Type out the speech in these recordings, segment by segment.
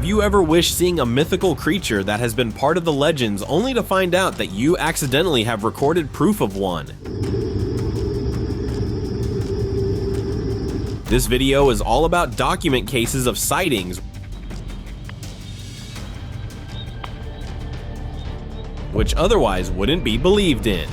Have you ever wished seeing a mythical creature that has been part of the legends only to find out that you accidentally have recorded proof of one? This video is all about document cases of sightings which otherwise wouldn't be believed in.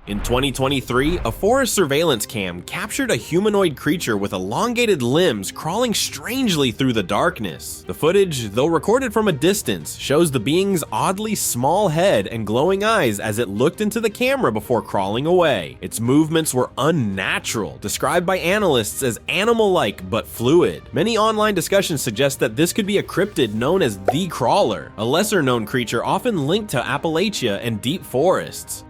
In 2023, a forest surveillance cam captured a humanoid creature with elongated limbs crawling strangely through the darkness. The footage, though recorded from a distance, shows the being's oddly small head and glowing eyes as it looked into the camera before crawling away. Its movements were unnatural, described by analysts as animal-like but fluid. Many online discussions suggest that this could be a cryptid known as the Crawler, a lesser-known creature often linked to Appalachia and deep forests.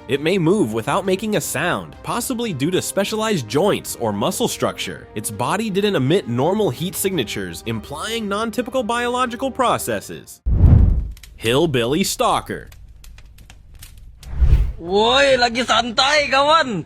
It may move without making a sound, possibly due to specialized joints or muscle structure. Its body didn't emit normal heat signatures, implying non-typical biological processes. Hillbilly Stalker. Woi, lagi santai kawan.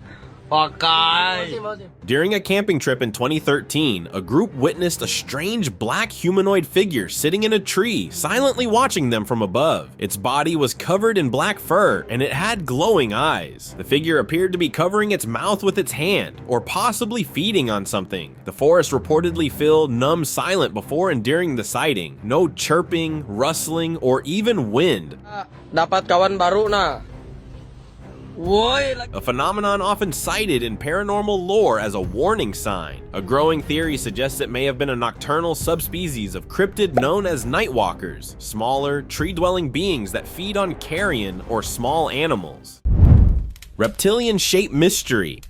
Pakai. During a camping trip in 2013, a group witnessed a strange black humanoid figure sitting in a tree, silently watching them from above. Its body was covered in black fur, and it had glowing eyes. The figure appeared to be covering its mouth with its hand, or possibly feeding on something. The forest reportedly fell numb silent before and during the sighting. No chirping, rustling, or even wind. Dapat kawan baru na. A phenomenon often cited in paranormal lore as a warning sign. A growing theory suggests it may have been a nocturnal subspecies of cryptid known as nightwalkers, smaller, tree-dwelling beings that feed on carrion or small animals. Reptilian shape mystery.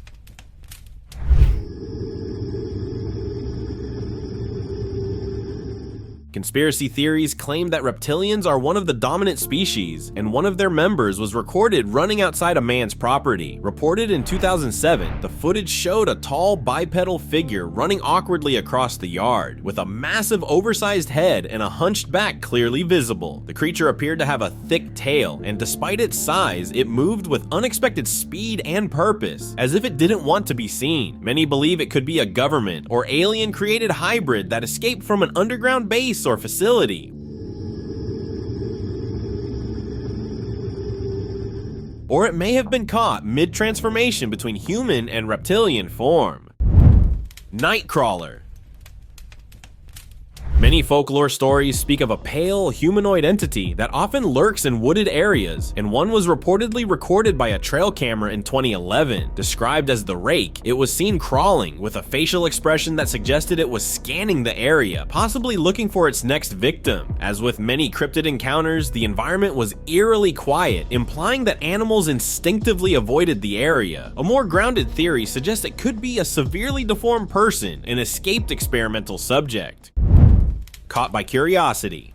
Conspiracy theories claim that reptilians are one of the dominant species, and one of their members was recorded running outside a man's property. Reported in 2007, the footage showed a tall bipedal figure running awkwardly across the yard, with a massive oversized head and a hunched back clearly visible. The creature appeared to have a thick tail, and despite its size, it moved with unexpected speed and purpose, as if it didn't want to be seen. Many believe it could be a government or alien-created hybrid that escaped from an underground base or facility. Or it may have been caught mid-transformation between human and reptilian form. Nightcrawler. Many folklore stories speak of a pale, humanoid entity that often lurks in wooded areas, and one was reportedly recorded by a trail camera in 2011. Described as the Rake, it was seen crawling, with a facial expression that suggested it was scanning the area, possibly looking for its next victim. As with many cryptid encounters, the environment was eerily quiet, implying that animals instinctively avoided the area. A more grounded theory suggests it could be a severely deformed person, an escaped experimental subject. Caught by curiosity.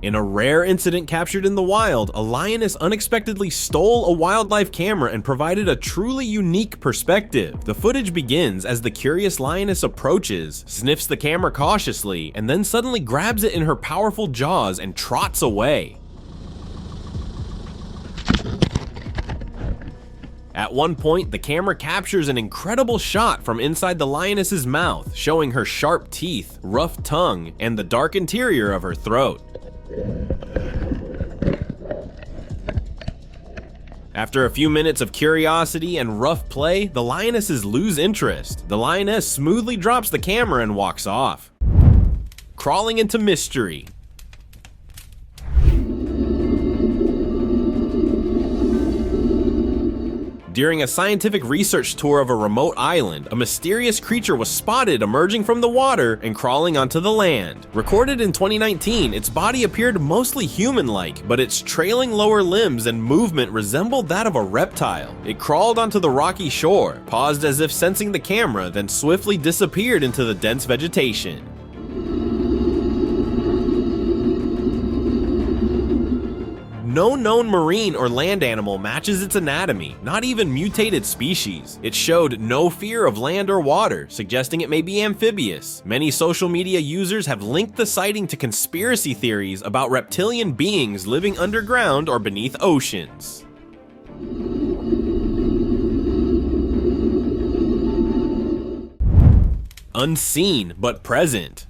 In a rare incident captured in the wild, a lioness unexpectedly stole a wildlife camera and provided a truly unique perspective. The footage begins as the curious lioness approaches, sniffs the camera cautiously, and then suddenly grabs it in her powerful jaws and trots away. At one point, the camera captures an incredible shot from inside the lioness's mouth, showing her sharp teeth, rough tongue, and the dark interior of her throat. After a few minutes of curiosity and rough play, the lionesses lose interest. The lioness smoothly drops the camera and walks off. Crawling into mystery. During a scientific research tour of a remote island, a mysterious creature was spotted emerging from the water and crawling onto the land. Recorded in 2019, its body appeared mostly human-like, but its trailing lower limbs and movement resembled that of a reptile. It crawled onto the rocky shore, paused as if sensing the camera, then swiftly disappeared into the dense vegetation. No known marine or land animal matches its anatomy, not even mutated species. It showed no fear of land or water, suggesting it may be amphibious. Many social media users have linked the sighting to conspiracy theories about reptilian beings living underground or beneath oceans. Unseen but present.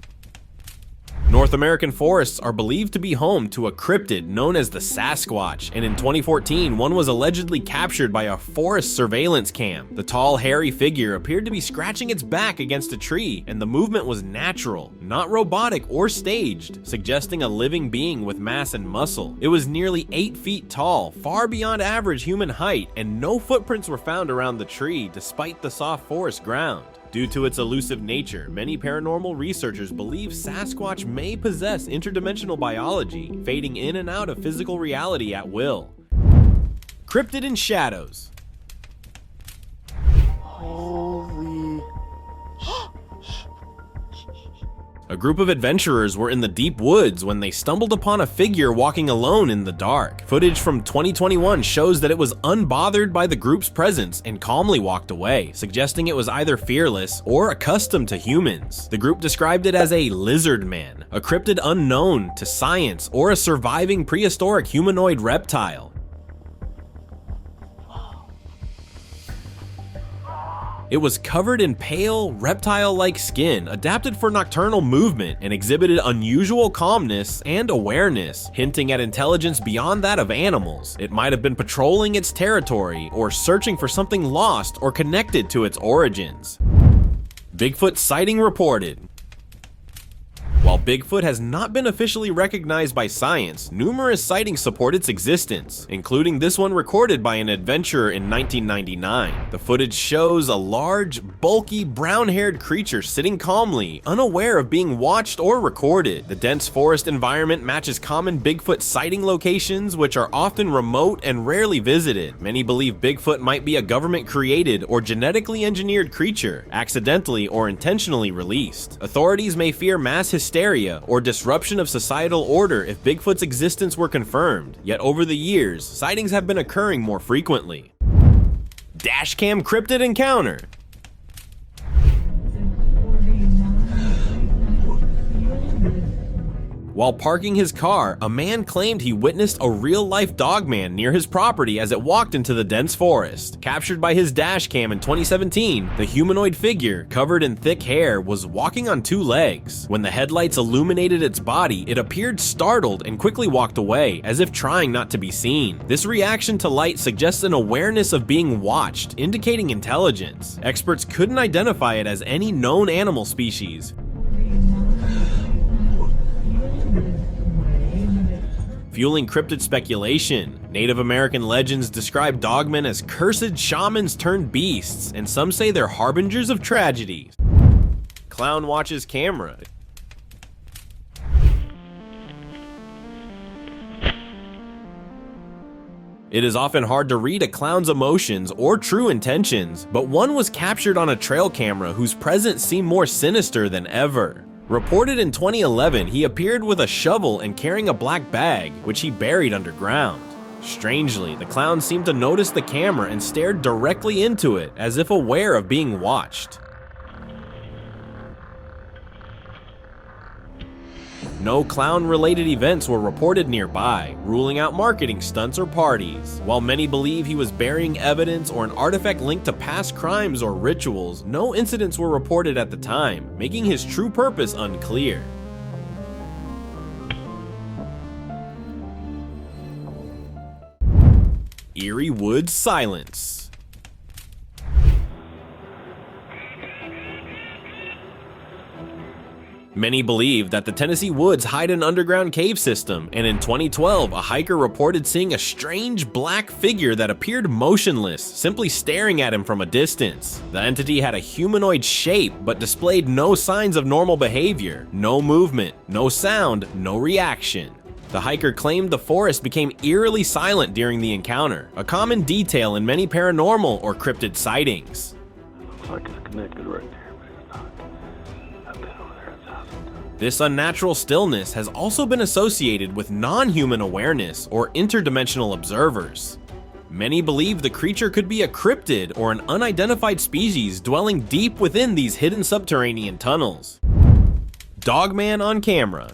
North American forests are believed to be home to a cryptid known as the Sasquatch, and in 2014, one was allegedly captured by a forest surveillance cam. The tall, hairy figure appeared to be scratching its back against a tree, and the movement was natural, not robotic or staged, suggesting a living being with mass and muscle. It was nearly 8 feet tall, far beyond average human height, and no footprints were found around the tree despite the soft forest ground. Due to its elusive nature, many paranormal researchers believe Sasquatch may possess interdimensional biology, fading in and out of physical reality at will. Cryptid in shadows. Holy... A group of adventurers were in the deep woods when they stumbled upon a figure walking alone in the dark. Footage from 2021 shows that it was unbothered by the group's presence and calmly walked away, suggesting it was either fearless or accustomed to humans. The group described it as a lizard man, a cryptid unknown to science, or a surviving prehistoric humanoid reptile. It was covered in pale, reptile-like skin, adapted for nocturnal movement, and exhibited unusual calmness and awareness, hinting at intelligence beyond that of animals. It might have been patrolling its territory or searching for something lost or connected to its origins. Bigfoot sighting reported. While Bigfoot has not been officially recognized by science, numerous sightings support its existence, including this one recorded by an adventurer in 1999. The footage shows a large, bulky, brown-haired creature sitting calmly, unaware of being watched or recorded. The dense forest environment matches common Bigfoot sighting locations, which are often remote and rarely visited. Many believe Bigfoot might be a government-created or genetically engineered creature, accidentally or intentionally released. Authorities may fear mass hysteria or disruption of societal order if Bigfoot's existence were confirmed, yet over the years, sightings have been occurring more frequently. Dashcam Cryptid Encounter. While parking his car, a man claimed he witnessed a real-life Dogman near his property as it walked into the dense forest. Captured by his dash cam in 2017, the humanoid figure, covered in thick hair, was walking on 2 legs. When the headlights illuminated its body, it appeared startled and quickly walked away, as if trying not to be seen. This reaction to light suggests an awareness of being watched, indicating intelligence. Experts couldn't identify it as any known animal species. Fueling cryptid speculation, Native American legends describe dogmen as cursed shamans turned beasts, and some say they're harbingers of tragedy. Clown watches camera. It is often hard to read a clown's emotions or true intentions, but one was captured on a trail camera whose presence seemed more sinister than ever. Reported in 2011, he appeared with a shovel and carrying a black bag, which he buried underground. Strangely, the clown seemed to notice the camera and stared directly into it, as if aware of being watched. No clown-related events were reported nearby, ruling out marketing stunts or parties. While many believe he was burying evidence or an artifact linked to past crimes or rituals, no incidents were reported at the time, making his true purpose unclear. Eerie Woods Silence. Many believe that the Tennessee woods hide an underground cave system, and in 2012, a hiker reported seeing a strange black figure that appeared motionless, simply staring at him from a distance. The entity had a humanoid shape, but displayed no signs of normal behavior, no movement, no sound, no reaction. The hiker claimed the forest became eerily silent during the encounter, a common detail in many paranormal or cryptid sightings. Looks like it's connected right there, but it's not. I've been over there 1,000 times. This unnatural stillness has also been associated with non-human awareness or interdimensional observers. Many believe the creature could be a cryptid or an unidentified species dwelling deep within these hidden subterranean tunnels. Dogman on camera.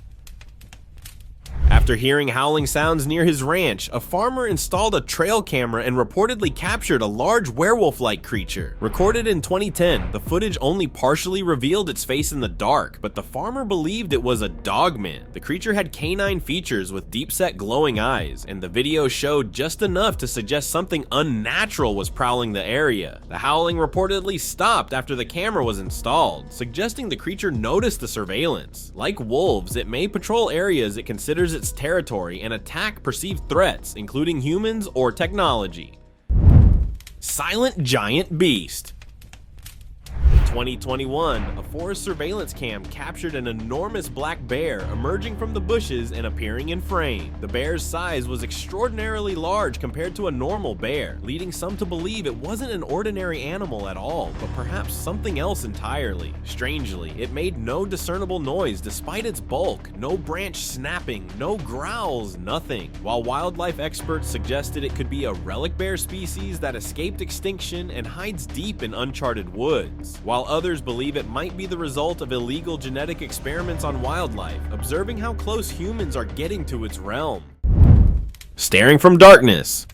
After hearing howling sounds near his ranch, a farmer installed a trail camera and reportedly captured a large werewolf-like creature. Recorded in 2010, the footage only partially revealed its face in the dark, but the farmer believed it was a dogman. The creature had canine features with deep-set glowing eyes, and the video showed just enough to suggest something unnatural was prowling the area. The howling reportedly stopped after the camera was installed, suggesting the creature noticed the surveillance. Like wolves, it may patrol areas it considers its territory and attack perceived threats, including humans or technology. Silent giant beast. In 2021, a forest surveillance cam captured an enormous black bear emerging from the bushes and appearing in frame. The bear's size was extraordinarily large compared to a normal bear, leading some to believe it wasn't an ordinary animal at all, but perhaps something else entirely. Strangely, it made no discernible noise despite its bulk, no branch snapping, no growls, nothing. While wildlife experts suggested it could be a relic bear species that escaped extinction and hides deep in uncharted woods, while others believe it might be the result of illegal genetic experiments on wildlife, observing how close humans are getting to its realm. Staring from darkness.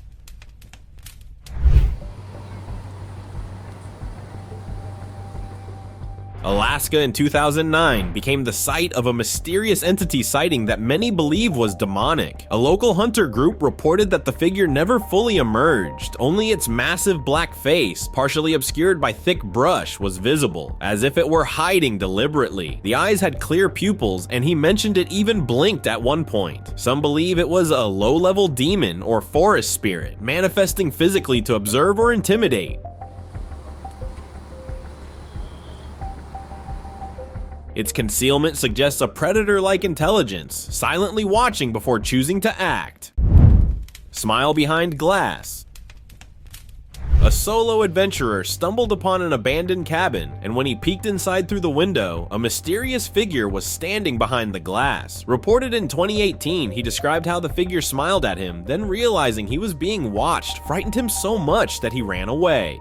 Alaska in 2009 became the site of a mysterious entity sighting that many believe was demonic. A local hunter group reported that the figure never fully emerged, only its massive black face, partially obscured by thick brush, was visible, as if it were hiding deliberately. The eyes had clear pupils, and he mentioned it even blinked at one point. Some believe it was a low-level demon or forest spirit, manifesting physically to observe or intimidate. Its concealment suggests a predator-like intelligence, silently watching before choosing to act. Smile behind glass. A solo adventurer stumbled upon an abandoned cabin, and when he peeked inside through the window, a mysterious figure was standing behind the glass. Reported in 2018, he described how the figure smiled at him, then realizing he was being watched frightened him so much that he ran away.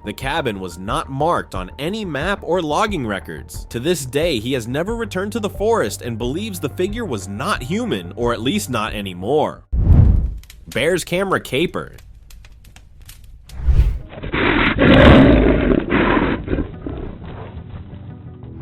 The cabin was not marked on any map or logging records. To this day, he has never returned to the forest and believes the figure was not human, or at least not anymore. Bear's camera capered.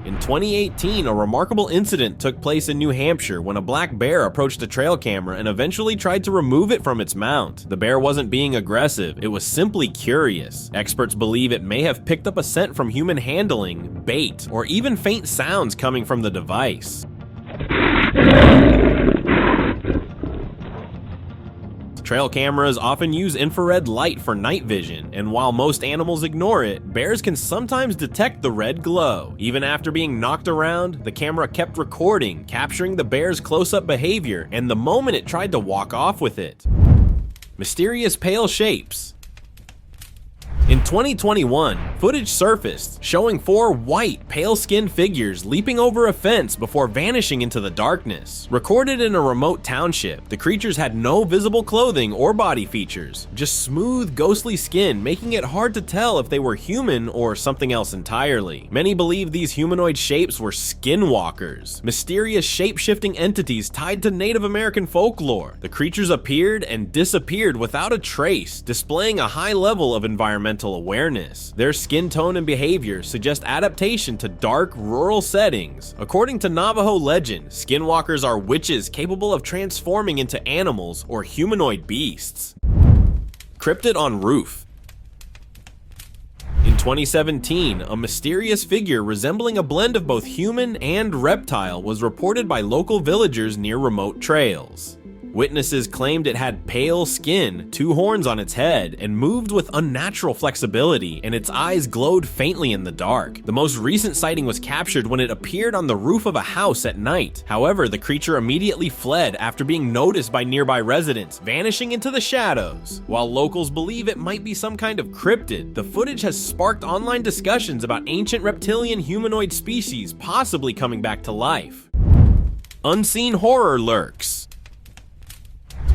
In 2018, a remarkable incident took place in New Hampshire when a black bear approached a trail camera and eventually tried to remove it from its mount. The bear wasn't being aggressive, it was simply curious. Experts believe it may have picked up a scent from human handling, bait, or even faint sounds coming from the device. Trail cameras often use infrared light for night vision, and while most animals ignore it, bears can sometimes detect the red glow. Even after being knocked around, the camera kept recording, capturing the bear's close-up behavior and the moment it tried to walk off with it. Mysterious pale shapes. In 2021, footage surfaced showing 4 white, pale-skinned figures leaping over a fence before vanishing into the darkness. Recorded in a remote township, the creatures had no visible clothing or body features, just smooth, ghostly skin, making it hard to tell if they were human or something else entirely. Many believe these humanoid shapes were skinwalkers, mysterious shape-shifting entities tied to Native American folklore. The creatures appeared and disappeared without a trace, displaying a high level of environmental awareness. Their skin tone and behavior suggest adaptation to dark, rural settings. According to Navajo legend, skinwalkers are witches capable of transforming into animals or humanoid beasts. Cryptid on roof. In 2017, a mysterious figure resembling a blend of both human and reptile was reported by local villagers near remote trails. Witnesses claimed it had pale skin, 2 horns on its head, and moved with unnatural flexibility, and its eyes glowed faintly in the dark. The most recent sighting was captured when it appeared on the roof of a house at night. However, the creature immediately fled after being noticed by nearby residents, vanishing into the shadows. While locals believe it might be some kind of cryptid, the footage has sparked online discussions about ancient reptilian humanoid species possibly coming back to life. Unseen horror lurks.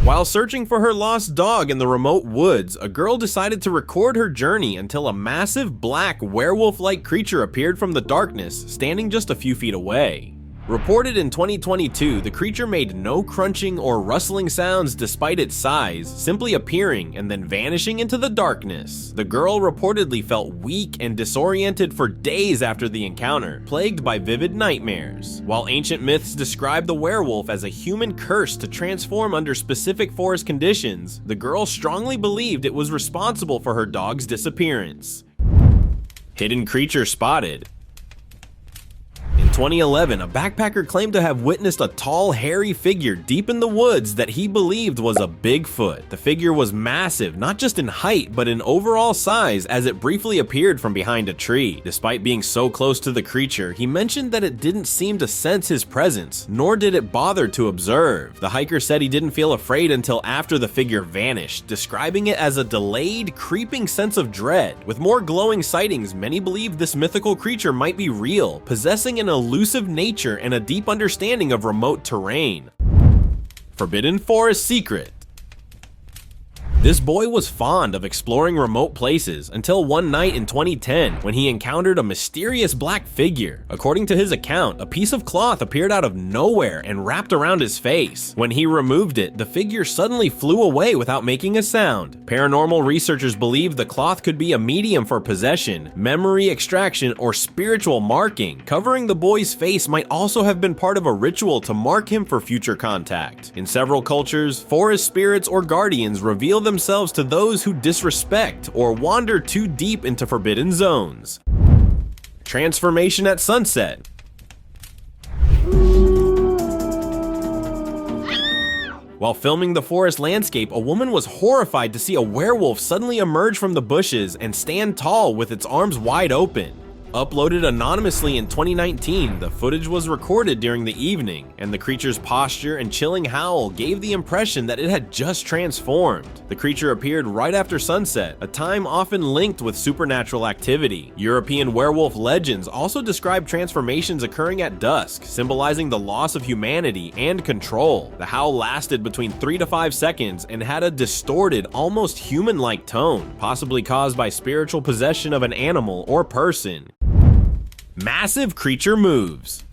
While searching for her lost dog in the remote woods, a girl decided to record her journey until a massive black werewolf-like creature appeared from the darkness, standing just a few feet away. Reported in 2022, the creature made no crunching or rustling sounds despite its size, simply appearing and then vanishing into the darkness. The girl reportedly felt weak and disoriented for days after the encounter, plagued by vivid nightmares. While ancient myths describe the werewolf as a human curse to transform under specific forest conditions, the girl strongly believed it was responsible for her dog's disappearance. Hidden creature spotted. In 2011, a backpacker claimed to have witnessed a tall, hairy figure deep in the woods that he believed was a Bigfoot. The figure was massive, not just in height, but in overall size, as it briefly appeared from behind a tree. Despite being so close to the creature, he mentioned that it didn't seem to sense his presence, nor did it bother to observe. The hiker said he didn't feel afraid until after the figure vanished, describing it as a delayed, creeping sense of dread. With more glowing sightings, many believe this mythical creature might be real, possessing an elusive nature and a deep understanding of remote terrain. Forbidden forest secret. This boy was fond of exploring remote places until one night in 2010 when he encountered a mysterious black figure. According to his account, a piece of cloth appeared out of nowhere and wrapped around his face. When he removed it, the figure suddenly flew away without making a sound. Paranormal researchers believe the cloth could be a medium for possession, memory extraction, or spiritual marking. Covering the boy's face might also have been part of a ritual to mark him for future contact. In several cultures, forest spirits or guardians reveal themselves to those who disrespect or wander too deep into forbidden zones. Transformation at sunset. While filming the forest landscape, a woman was horrified to see a werewolf suddenly emerge from the bushes and stand tall with its arms wide open. Uploaded anonymously in 2019, the footage was recorded during the evening, and the creature's posture and chilling howl gave the impression that it had just transformed. The creature appeared right after sunset, a time often linked with supernatural activity. European werewolf legends also describe transformations occurring at dusk, symbolizing the loss of humanity and control. The howl lasted between 3 to 5 seconds and had a distorted, almost human-like tone, possibly caused by spiritual possession of an animal or person. Massive creature moves.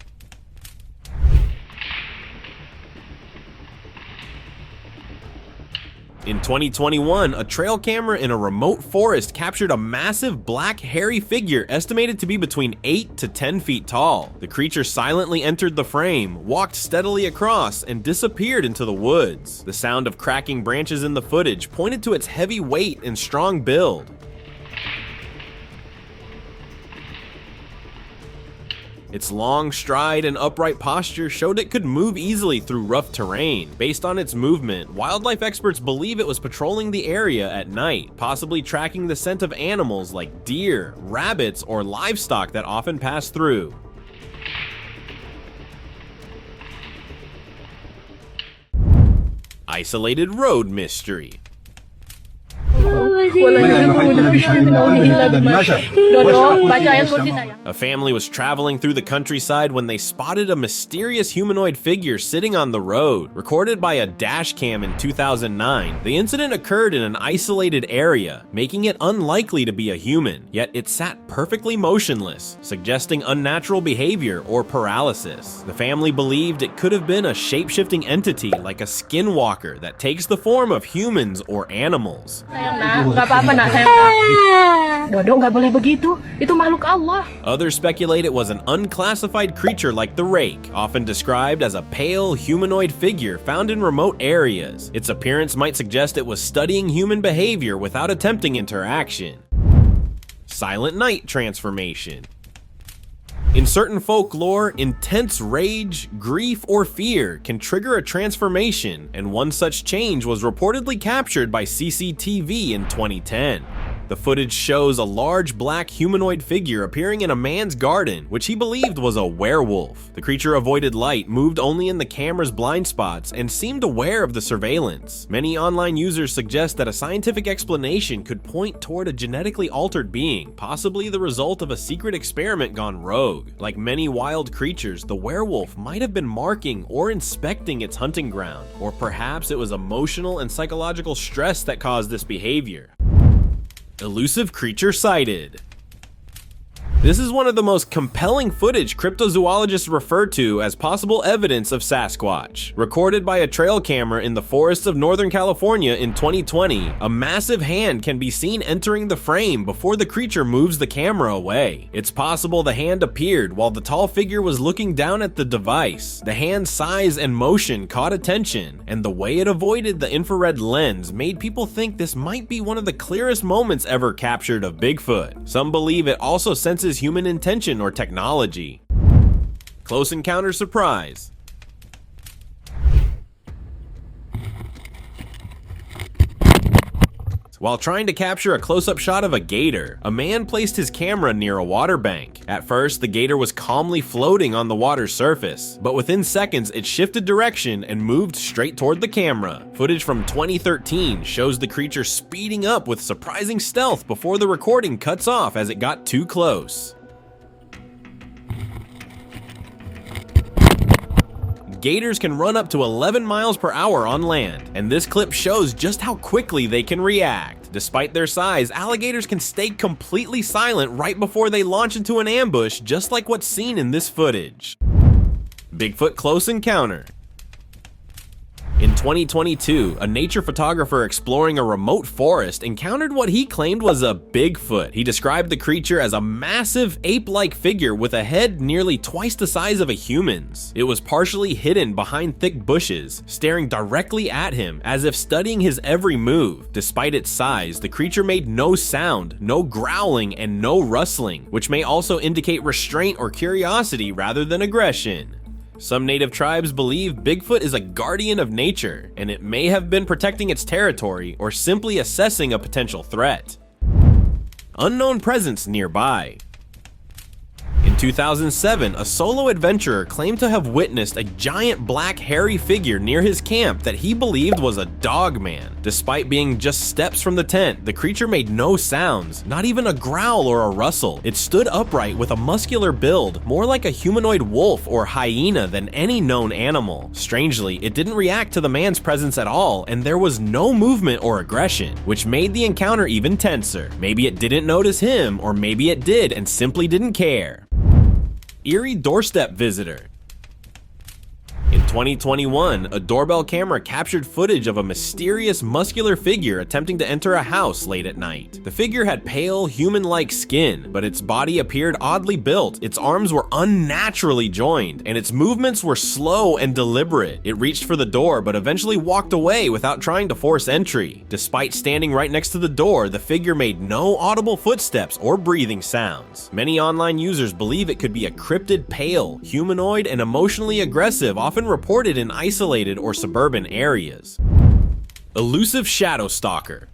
In 2021, a trail camera in a remote forest captured a massive black hairy figure estimated to be between 8 to 10 feet tall. The creature silently entered the frame, walked steadily across, and disappeared into the woods. The sound of cracking branches in the footage pointed to its heavy weight and strong build. Its long stride and upright posture showed it could move easily through rough terrain. Based on its movement, wildlife experts believe it was patrolling the area at night, possibly tracking the scent of animals like deer, rabbits, or livestock that often pass through. Isolated road mystery. A family was traveling through the countryside when they spotted a mysterious humanoid figure sitting on the road. Recorded by a dash cam in 2009, the incident occurred in an isolated area, making it unlikely to be a human, yet it sat perfectly motionless, suggesting unnatural behavior or paralysis. The family believed it could have been a shape-shifting entity like a skinwalker that takes the form of humans or animals. Others speculate it was an unclassified creature like the rake, often described as a pale humanoid figure found in remote areas. Its appearance might suggest it was studying human behavior without attempting interaction. Silent night transformation. In certain folklore, intense rage, grief, or fear can trigger a transformation, and one such change was reportedly captured by CCTV in 2010. The footage shows a large black humanoid figure appearing in a man's garden, which he believed was a werewolf. The creature avoided light, moved only in the camera's blind spots, and seemed aware of the surveillance. Many online users suggest that a scientific explanation could point toward a genetically altered being, possibly the result of a secret experiment gone rogue. Like many wild creatures, the werewolf might have been marking or inspecting its hunting ground, or perhaps it was emotional and psychological stress that caused this behavior. Elusive creature sighted. This is one of the most compelling footage cryptozoologists refer to as possible evidence of Sasquatch. Recorded by a trail camera in the forests of Northern California in 2020, a massive hand can be seen entering the frame before the creature moves the camera away. It's possible the hand appeared while the tall figure was looking down at the device. The hand's size and motion caught attention, and the way it avoided the infrared lens made people think this might be one of the clearest moments ever captured of Bigfoot. Some believe it also senses human intention or technology. Close encounter surprise. While trying to capture a close-up shot of a gator, a man placed his camera near a water bank. At first, the gator was calmly floating on the water's surface, but within seconds it shifted direction and moved straight toward the camera. Footage from 2013 shows the creature speeding up with surprising stealth before the recording cuts off as it got too close. Gators can run up to 11 miles per hour on land, and this clip shows just how quickly they can react. Despite their size, alligators can stay completely silent right before they launch into an ambush, just like what's seen in this footage. Bigfoot close encounter. In 2022, a nature photographer exploring a remote forest encountered what he claimed was a Bigfoot. He described the creature as a massive ape-like figure with a head nearly twice the size of a human's. It was partially hidden behind thick bushes, staring directly at him as if studying his every move. Despite its size, the creature made no sound, no growling, and no rustling, which may also indicate restraint or curiosity rather than aggression. Some native tribes believe Bigfoot is a guardian of nature, and it may have been protecting its territory or simply assessing a potential threat. Unknown presence nearby. In 2007, a solo adventurer claimed to have witnessed a giant black hairy figure near his camp that he believed was a Dogman. Despite being just steps from the tent, the creature made no sounds, not even a growl or a rustle. It stood upright with a muscular build, more like a humanoid wolf or hyena than any known animal. Strangely, it didn't react to the man's presence at all, and there was no movement or aggression, which made the encounter even tenser. Maybe it didn't notice him, or maybe it did and simply didn't care. Eerie doorstep visitor. In 2021, a doorbell camera captured footage of a mysterious muscular figure attempting to enter a house late at night. The figure had pale, human-like skin, but its body appeared oddly built, its arms were unnaturally joined, and its movements were slow and deliberate. It reached for the door, but eventually walked away without trying to force entry. Despite standing right next to the door, the figure made no audible footsteps or breathing sounds. Many online users believe it could be a cryptid, pale, humanoid, and emotionally aggressive, often reported in isolated or suburban areas. Elusive shadow stalker.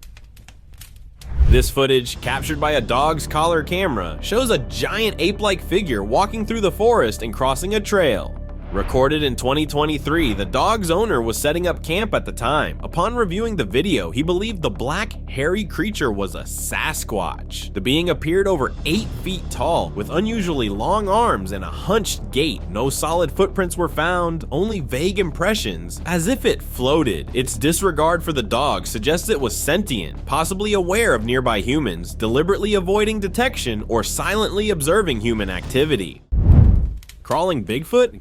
This footage, captured by a dog's collar camera, shows a giant ape-like figure walking through the forest and crossing a trail. Recorded in 2023, the dog's owner was setting up camp at the time. Upon reviewing the video, he believed the black, hairy creature was a Sasquatch. The being appeared over 8 feet tall, with unusually long arms and a hunched gait. No solid footprints were found, only vague impressions, as if it floated. Its disregard for the dog suggests it was sentient, possibly aware of nearby humans, deliberately avoiding detection or silently observing human activity. Crawling Bigfoot?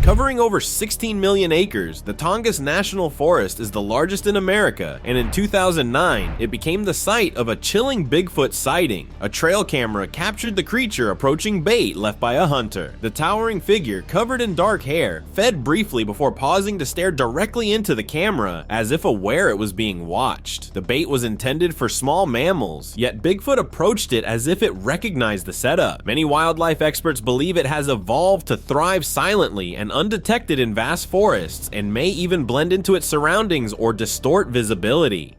Covering over 16 million acres, the Tongass National Forest is the largest in America, and in 2009, it became the site of a chilling Bigfoot sighting. A trail camera captured the creature approaching bait left by a hunter. The towering figure, covered in dark hair, fed briefly before pausing to stare directly into the camera, as if aware it was being watched. The bait was intended for small mammals, yet Bigfoot approached it as if it recognized the setup. Many wildlife experts believe it has evolved to thrive silently and undetected in vast forests, and may even blend into its surroundings or distort visibility.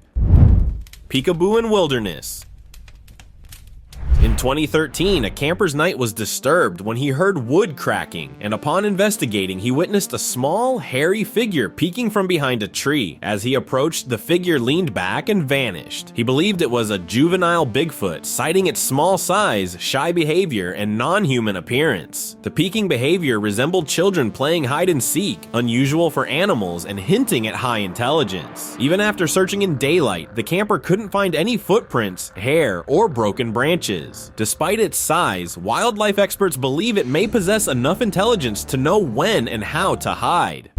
Peekaboo and Wilderness. In 2013, a camper's night was disturbed when he heard wood cracking, and upon investigating, he witnessed a small, hairy figure peeking from behind a tree. As he approached, the figure leaned back and vanished. He believed it was a juvenile Bigfoot, citing its small size, shy behavior, and non-human appearance. The peeking behavior resembled children playing hide and seek, unusual for animals and hinting at high intelligence. Even after searching in daylight, the camper couldn't find any footprints, hair, or broken branches. Despite its size, wildlife experts believe it may possess enough intelligence to know when and how to hide.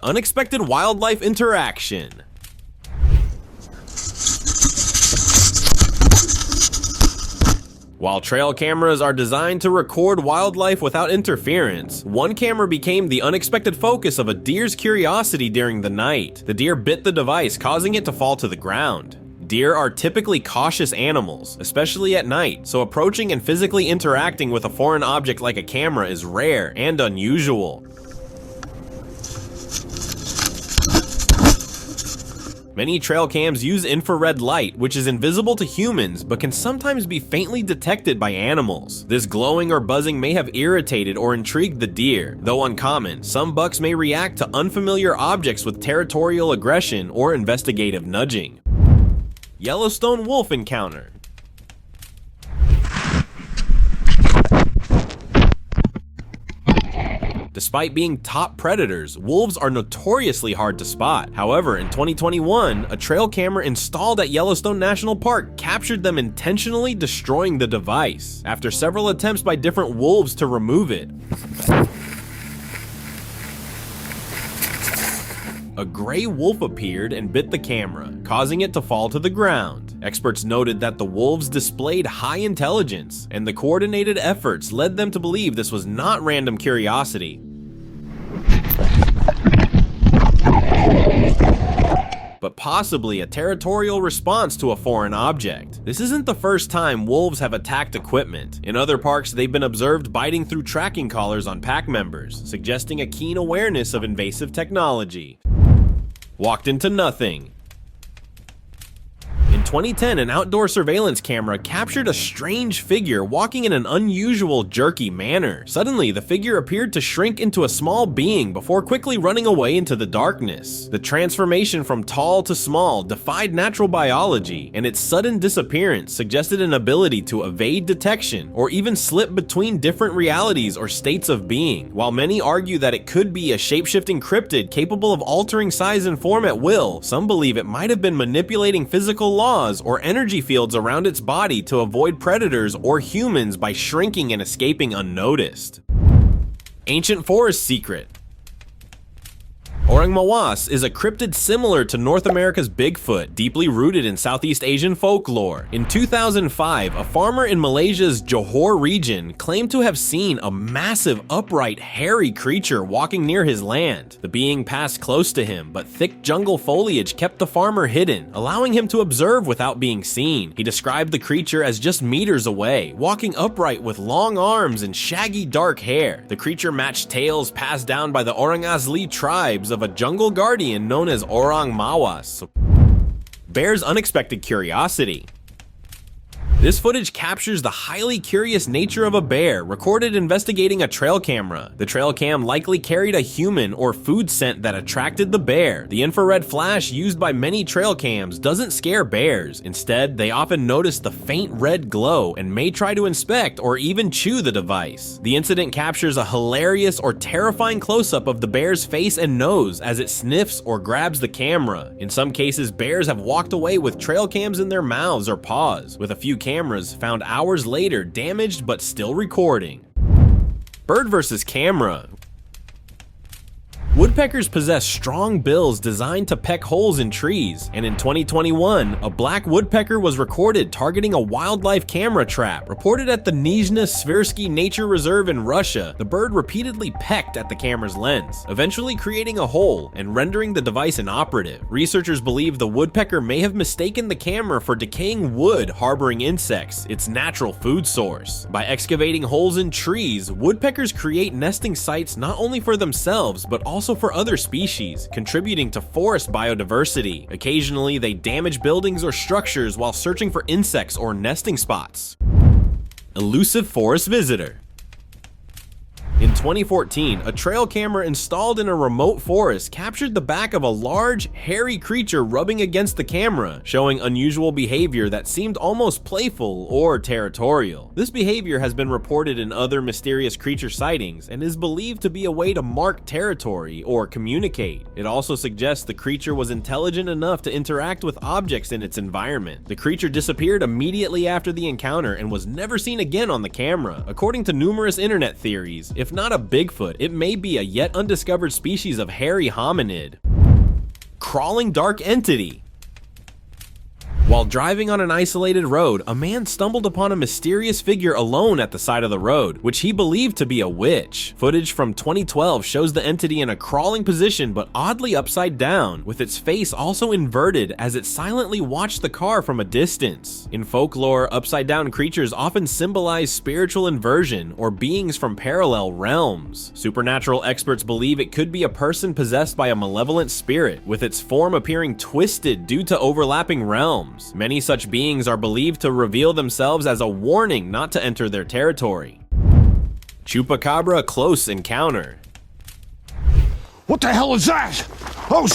Unexpected wildlife interaction. While trail cameras are designed to record wildlife without interference, one camera became the unexpected focus of a deer's curiosity during the night. The deer bit the device, causing it to fall to the ground. Deer are typically cautious animals, especially at night, so approaching and physically interacting with a foreign object like a camera is rare and unusual. Many trail cams use infrared light, which is invisible to humans but can sometimes be faintly detected by animals. This glowing or buzzing may have irritated or intrigued the deer. Though uncommon, some bucks may react to unfamiliar objects with territorial aggression or investigative nudging. Yellowstone wolf encounter. Despite being top predators, wolves are notoriously hard to spot. However, in 2021, a trail camera installed at Yellowstone National Park captured them intentionally destroying the device. After several attempts by different wolves to remove it, a gray wolf appeared and bit the camera, causing it to fall to the ground. Experts noted that the wolves displayed high intelligence, and the coordinated efforts led them to believe this was not random curiosity, but possibly a territorial response to a foreign object. This isn't the first time wolves have attacked equipment. In other parks, they've been observed biting through tracking collars on pack members, suggesting a keen awareness of invasive technology. Walked into nothing. In 2010, an outdoor surveillance camera captured a strange figure walking in an unusual, jerky manner. Suddenly, the figure appeared to shrink into a small being before quickly running away into the darkness. The transformation from tall to small defied natural biology, and its sudden disappearance suggested an ability to evade detection or even slip between different realities or states of being. While many argue that it could be a shape-shifting cryptid capable of altering size and form at will, some believe it might have been manipulating physical laws or energy fields around its body to avoid predators or humans by shrinking and escaping unnoticed. Ancient forest secret. Orang Mawas is a cryptid similar to North America's Bigfoot, deeply rooted in Southeast Asian folklore. In 2005, a farmer in Malaysia's Johor region claimed to have seen a massive, upright, hairy creature walking near his land. The being passed close to him, but thick jungle foliage kept the farmer hidden, allowing him to observe without being seen. He described the creature as just meters away, walking upright with long arms and shaggy dark hair. The creature matched tales passed down by the Orang Asli tribes of a jungle guardian known as Orang Mawas. Bear's unexpected curiosity. This footage captures the highly curious nature of a bear recorded investigating a trail camera. The trail cam likely carried a human or food scent that attracted the bear. The infrared flash used by many trail cams doesn't scare bears. Instead, they often notice the faint red glow and may try to inspect or even chew the device. The incident captures a hilarious or terrifying close-up of the bear's face and nose as it sniffs or grabs the camera. In some cases, bears have walked away with trail cams in their mouths or paws, with a few cameras found hours later damaged but still recording. Bird versus camera. Woodpeckers possess strong bills designed to peck holes in trees, and in 2021, a black woodpecker was recorded targeting a wildlife camera trap. Reported at the Nizhny Svirsky Nature Reserve in Russia, the bird repeatedly pecked at the camera's lens, eventually creating a hole and rendering the device inoperative. Researchers believe the woodpecker may have mistaken the camera for decaying wood harboring insects, its natural food source. By excavating holes in trees, woodpeckers create nesting sites not only for themselves, but also also for other species, contributing to forest biodiversity. Occasionally, they damage buildings or structures while searching for insects or nesting spots. Elusive forest visitor. In 2014, a trail camera installed in a remote forest captured the back of a large, hairy creature rubbing against the camera, showing unusual behavior that seemed almost playful or territorial. This behavior has been reported in other mysterious creature sightings and is believed to be a way to mark territory or communicate. It also suggests the creature was intelligent enough to interact with objects in its environment. The creature disappeared immediately after the encounter and was never seen again on the camera. According to numerous internet theories, if not a Bigfoot, it may be a yet undiscovered species of hairy hominid. Crawling dark entity. While driving on an isolated road, a man stumbled upon a mysterious figure alone at the side of the road, which he believed to be a witch. Footage from 2012 shows the entity in a crawling position but oddly upside down, with its face also inverted as it silently watched the car from a distance. In folklore, upside down creatures often symbolize spiritual inversion or beings from parallel realms. Supernatural experts believe it could be a person possessed by a malevolent spirit, with its form appearing twisted due to overlapping realms. Many such beings are believed to reveal themselves as a warning not to enter their territory. Chupacabra close encounter. What the hell is that? Oh,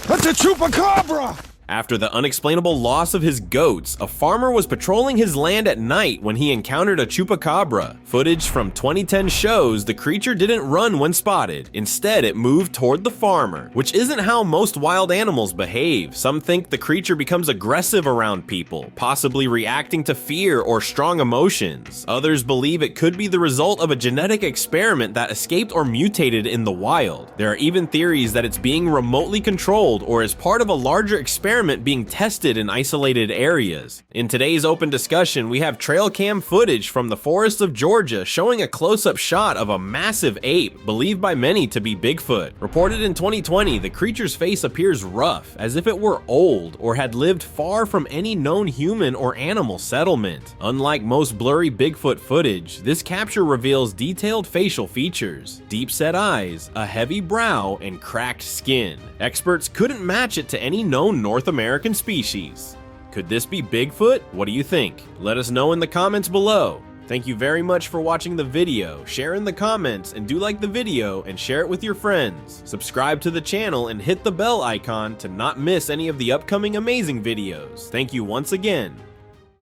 that's a Chupacabra! After the unexplainable loss of his goats, a farmer was patrolling his land at night when he encountered a Chupacabra. Footage from 2010 shows the creature didn't run when spotted. Instead, it moved toward the farmer, which isn't how most wild animals behave. Some think the creature becomes aggressive around people, possibly reacting to fear or strong emotions. Others believe it could be the result of a genetic experiment that escaped or mutated in the wild. There are even theories that it's being remotely controlled or is part of a larger experiment being tested in isolated areas. In today's open discussion, we have trail cam footage from the forests of Georgia showing a close-up shot of a massive ape, believed by many to be Bigfoot. Reported in 2020, the creature's face appears rough, as if it were old or had lived far from any known human or animal settlement. Unlike most blurry Bigfoot footage, this capture reveals detailed facial features, deep-set eyes, a heavy brow, and cracked skin. Experts couldn't match it to any known North American species. Could this be Bigfoot? What do you think? Let us know in the comments below. Thank you very much for watching the video. Share in the comments and do like the video and share it with your friends. Subscribe to the channel and hit the bell icon to not miss any of the upcoming amazing videos. Thank you once again.